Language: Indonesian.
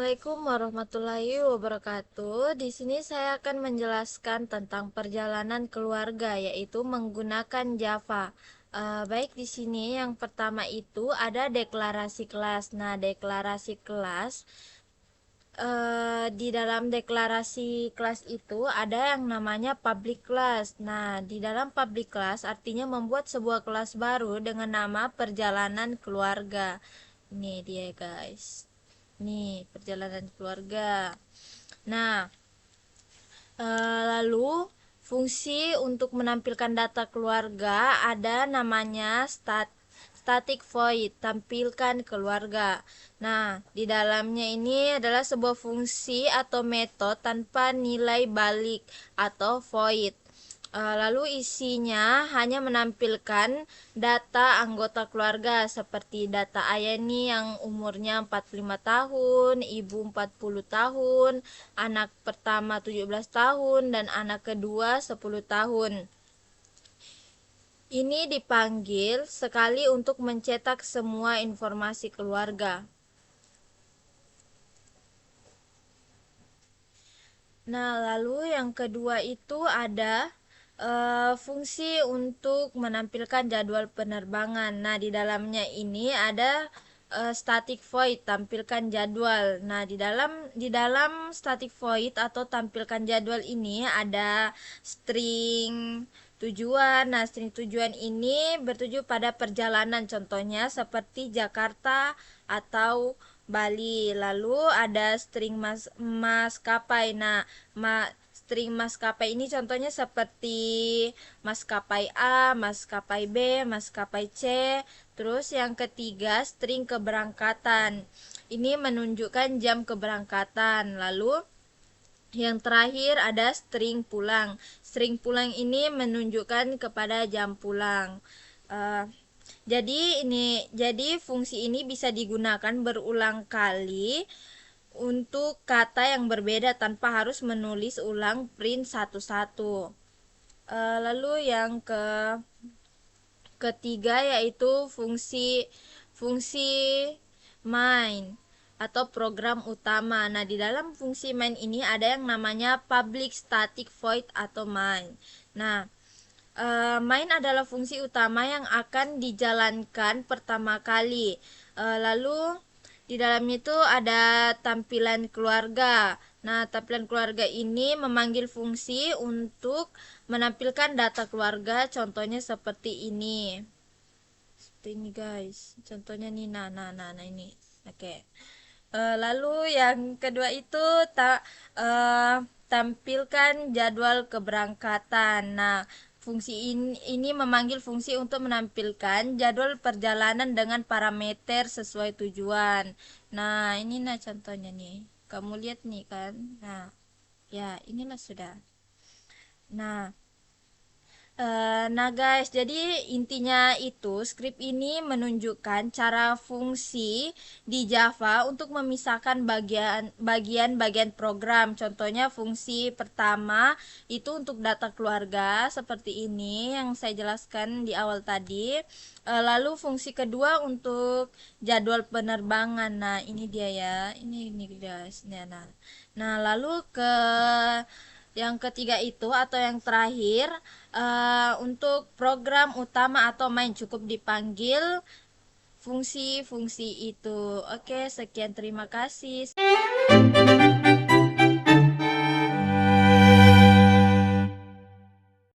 Assalamualaikum warahmatullahi wabarakatuh. Di sini saya akan menjelaskan tentang perjalanan keluarga, yaitu menggunakan Java. Baik, di sini yang pertama itu ada deklarasi kelas. Nah, deklarasi kelas, di dalam deklarasi kelas itu ada yang namanya public class. Nah, di dalam public class artinya membuat sebuah kelas baru dengan nama perjalanan keluarga. Ini dia, guys. Nih, perjalanan keluarga. Nah, lalu fungsi untuk menampilkan data keluarga ada namanya static void, tampilkan keluarga. Nah, di dalamnya ini adalah sebuah fungsi atau metode tanpa nilai balik atau void. Lalu isinya hanya menampilkan data anggota keluarga seperti data Ayani yang umurnya 45 tahun, ibu 40 tahun, anak pertama 17 tahun, dan anak kedua 10 tahun. Ini dipanggil sekali untuk mencetak semua informasi keluarga. Nah, lalu yang kedua itu ada fungsi untuk menampilkan jadwal penerbangan. Nah, di dalamnya ini ada static void, tampilkan jadwal. Nah, di dalam static void atau tampilkan jadwal ini ada string tujuan. Nah, string tujuan ini bertuju pada perjalanan, contohnya seperti Jakarta atau Bali. Lalu ada string maskapai. Nah, string maskapai ini contohnya seperti maskapai A, maskapai B, maskapai C. Terus yang ketiga string keberangkatan. Ini menunjukkan jam keberangkatan. Lalu yang terakhir ada string pulang. String pulang ini menunjukkan kepada jam pulang. Jadi fungsi ini bisa digunakan berulang kali untuk kata yang berbeda tanpa harus menulis ulang print satu-satu. Lalu yang ketiga yaitu fungsi main atau program utama. Nah, di dalam fungsi main ini ada yang namanya public static void atau main. Nah, main adalah fungsi utama yang akan dijalankan pertama kali. Lalu di dalamnya itu ada tampilan keluarga. Nah, tampilan keluarga ini memanggil fungsi untuk menampilkan data keluarga, contohnya seperti ini. Seperti ini, guys. Contohnya nih, nah ini. Oke. Lalu yang kedua itu tampilkan jadwal keberangkatan. Nah, fungsi ini memanggil fungsi untuk menampilkan jadwal perjalanan dengan parameter sesuai tujuan. Nah, ini contohnya nih. Kamu lihat nih kan. Nah, ya inilah sudah. Nah guys, jadi intinya itu script ini menunjukkan cara fungsi di Java untuk memisahkan bagian-bagian program. Contohnya fungsi pertama itu untuk data keluarga seperti ini yang saya jelaskan di awal tadi. Lalu fungsi kedua untuk jadwal penerbangan. Nah, ini dia ya. Ini guys. Nah, lalu yang ketiga itu atau yang terakhir untuk program utama atau main cukup dipanggil fungsi-fungsi itu. Oke, sekian, terima kasih.